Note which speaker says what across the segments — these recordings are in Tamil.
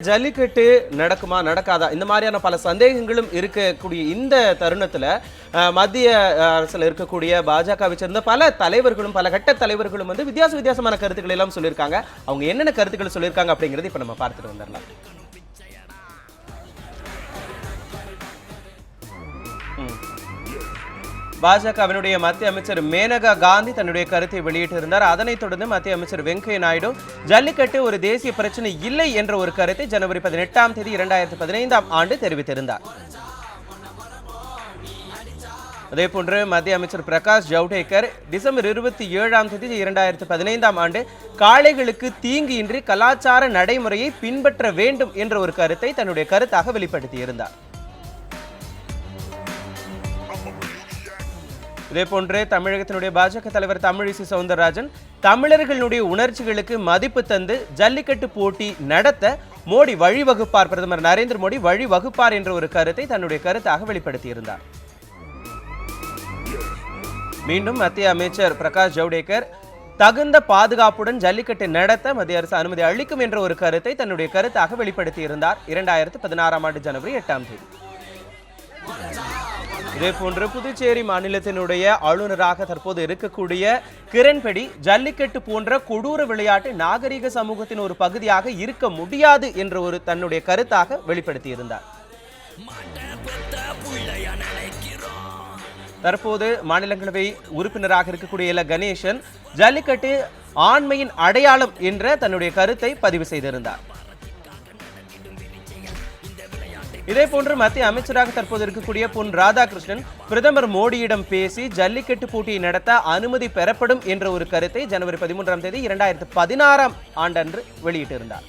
Speaker 1: ஜல்லிக்கட்டு நடக்குமா நடக்காதா இந்த மாதிரியான பல சந்தேகங்களும் இருக்கக்கூடிய இந்த தருணத்துல மத்திய அரசுல இருக்கக்கூடிய பாஜகவை சேர்ந்த பல தலைவர்களும் பல கட்ட தலைவர்களும் வந்து வித்தியாசமான கருத்துக்களை எல்லாம் சொல்லியிருக்காங்க. அவங்க என்னென்ன கருத்துக்களை சொல்லியிருக்காங்க அப்படிங்கறது இப்ப நம்ம பார்த்துட்டு வந்துடலாம். பாஜகவினுடைய மத்திய அமைச்சர் மேனகா காந்தி தன்னுடைய கருத்தை வெளியிட்டிருந்தார். அதனைத் தொடர்ந்து மத்திய அமைச்சர் வெங்கையா நாயுடு ஜல்லிக்கட்டு ஒரு தேசிய பிரச்சனை இல்லை என்ற ஒரு கருத்தை ஜனவரி 18ஆம் தேதி 2015ஆம் ஆண்டு தெரிவித்திருந்தார். அதேபோன்று மத்திய அமைச்சர் பிரகாஷ் ஜவடேகர் டிசம்பர் 27ஆம் தேதி 2015ஆம் ஆண்டு காளைகளுக்கு தீங்கின்றி கலாச்சார நடைமுறையை பின்பற்ற வேண்டும் என்ற ஒரு கருத்தை தன்னுடைய கருத்தாக வெளிப்படுத்தியிருந்தார். இதேபோன்று தமிழகத்தினுடைய பாஜக தலைவர் தமிழிசை சவுந்தரராஜன் தமிழர்களுடைய உணர்ச்சிகளுக்கு மதிப்பு தந்து ஜல்லிக்கட்டு போட்டி நடத்த மோடி வழிவகுப்பார், பிரதமர் நரேந்திர மோடி வழிவகுப்பார் என்ற ஒரு கருத்தை தன்னுடைய கருத்தாக வெளிப்படுத்தியிருந்தார். மீண்டும் மத்திய அமைச்சர் பிரகாஷ் ஜவடேகர் தகுந்த பாதுகாப்புடன் ஜல்லிக்கட்டு நடத்த மத்திய அரசு அனுமதி அளிக்கும் என்ற ஒரு கருத்தை தன்னுடைய கருத்தாக வெளிப்படுத்தியிருந்தார் 2016ஆம் ஆண்டு ஜனவரி 8ஆம் தேதி. இதேபோன்று புதுச்சேரி மாநிலத்தினுடைய ஆளுநராக தற்போது இருக்கக்கூடிய கிரண்பேடி ஜல்லிக்கட்டு போன்ற கொடூர விளையாட்டு நாகரிக சமூகத்தின் ஒரு பகுதியாக இருக்க முடியாது என்ற ஒரு தன்னுடைய கருத்தாக வெளிப்படுத்தியிருந்தார். தற்போது மாநிலங்களவை உறுப்பினராக இருக்கக்கூடிய எல கணேசன் ஜல்லிக்கட்டு ஆண்மையின் அடையாளம் என்ற தன்னுடைய கருத்தை பதிவு செய்திருந்தார். இதேபோன்று மத்திய அமைச்சராக தற்போது இருக்கக்கூடிய பொன் ராதாகிருஷ்ணன் பிரதமர் மோடியிடம் பேசி ஜல்லிக்கட்டு போட்டியை நடத்த அனுமதி பெறப்படும் என்ற ஒரு கருத்தை ஜனவரி 13ஆம் தேதி 2016ஆம் ஆண்டன்று வெளியிட்டிருந்தார்.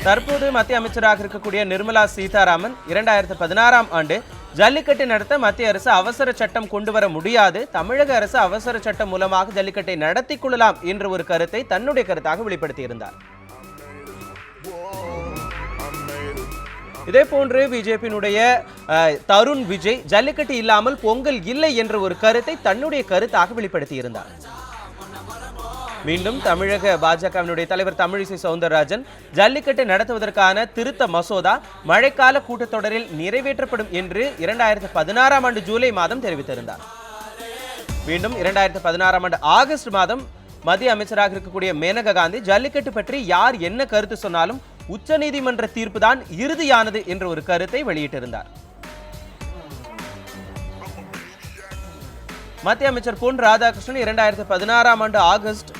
Speaker 1: தற்போது மத்திய அமைச்சராக இருக்கக்கூடிய நிர்மலா சீதாராமன் 2016ஆம் ஆண்டு ஜல்லிக்கட்டு நடத்த மத்திய அரசு அவசர சட்டம் கொண்டு வர முடியாது, தமிழக அரசு அவசர சட்டம் மூலமாக ஜல்லிக்கட்டை நடத்தி கொள்ளலாம் என்ற ஒரு கருத்தை தன்னுடைய கருத்தாக வெளிப்படுத்தியிருந்தார். இதே போன்று பிஜேபியினுடைய தருண் விஜய் ஜல்லிக்கட்டு இல்லாமல் பொங்கல் இல்லை என்ற ஒரு கருத்தை தன்னுடைய கருத்தாக வெளிப்படுத்தியிருந்தார். மீண்டும் தமிழக பாஜகவினுடைய தலைவர் தமிழிசை சவுந்தரராஜன் ஜல்லிக்கட்டு நடத்துவதற்கான திருத்த மசோதா மழைக்கால கூட்டத்தொடரில் நிறைவேற்றப்படும் என்று 2016ஆம் ஆண்டு ஜூலை மாதம் தெரிவித்திருந்தார். மீண்டும் 2016ஆம் ஆண்டு ஆகஸ்ட் மாதம் மத்திய அமைச்சராக இருக்கக்கூடிய மேனகா காந்தி ஜல்லிக்கட்டு பற்றி யார் என்ன கருத்து சொன்னாலும் உச்சநீதிமன்ற தீர்ப்பு தான் இறுதியானது என்ற ஒரு கருத்தை வெளியிட்டிருந்தார். மத்திய அமைச்சர் பொன் ராதாகிருஷ்ணன் 2016ஆம் ஆண்டு ஆகஸ்ட்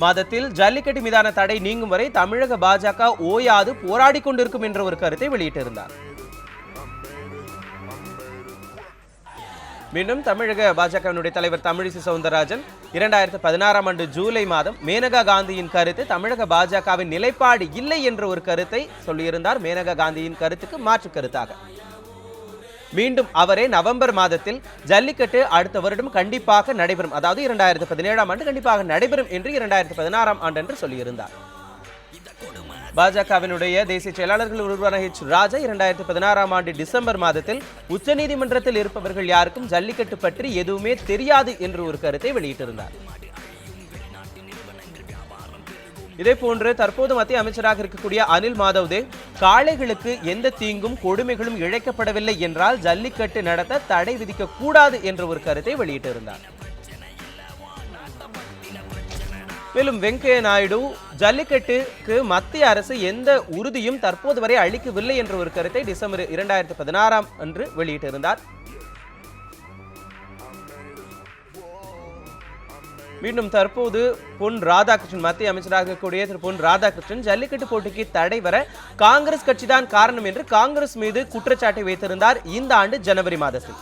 Speaker 1: மாதத்தில் ஜல்லிக்கட்டு மீதான தடை நீங்கும் வரை தமிழக பாஜக ஓயாது போராடி கொண்டிருக்கும் என்ற ஒரு கருத்தை வெளியிட்டிருந்தார். மீண்டும் தமிழக பாஜகவினுடைய தலைவர் தமிழிசை சவுந்தரராஜன் 2016ஆம் ஆண்டு ஜூலை மாதம் மேனகா காந்தியின் கருத்து தமிழக பாஜகவின் நிலைப்பாடு இல்லை என்ற ஒரு கருத்தை சொல்லியிருந்தார். மேனகா காந்தியின் கருத்துக்கு மாற்று கருத்தாக மீண்டும் அவரே நவம்பர் மாதத்தில் ஜல்லிக்கட்டு அடுத்த வருடம் கண்டிப்பாக நடைபெறும், அதாவது 2017ஆம் ஆண்டு கண்டிப்பாக நடைபெறும் என்று 2016ஆம் ஆண்டு என்று சொல்லியிருந்தார். பாஜகவினுடைய தேசிய செயலாளர்கள் ஒருவரான ராஜா 2016ஆம் ஆண்டு டிசம்பர் மாதத்தில் உச்சநீதிமன்றத்தில் இருப்பவர்கள் யாருக்கும் ஜல்லிக்கட்டு பற்றி எதுவுமே தெரியாது என்று ஒரு கருத்தை வெளியிட்டிருந்தார். இதே போன்று தற்போது மத்திய அமைச்சராக இருக்கக்கூடிய அனில் மாதவ் தேவ் காளைகளுக்கு எந்த தீங்கும் கொடுமைகளும் இழைக்கப்படவில்லை என்றால் ஜல்லிக்கட்டு நடத்த தடை விதிக்க கூடாது என்ற ஒரு கருத்தை வெளியிட்டிருந்தார். மேலும் வெங்கையா நாயுடு ஜல்லிக்கட்டுக்கு மத்திய அரசு எந்த உறுதியும் தற்போது வரை அளிக்கவில்லை என்ற ஒரு கருத்தை டிசம்பர் 2016ஆம் அன்று வெளியிட்டிருந்தார். மீண்டும் தற்போது பொன் ராதாகிருஷ்ணன் மத்திய அமைச்சராக இருக்கக்கூடிய திரு பொன் ராதாகிருஷ்ணன் ஜல்லிக்கட்டு போட்டிக்கு தடை வர காங்கிரஸ் கட்சிதான் காரணம் என்று காங்கிரஸ் மீது குற்றச்சாட்டை வைத்திருந்தார் இந்த ஆண்டு ஜனவரி மாதத்தில்.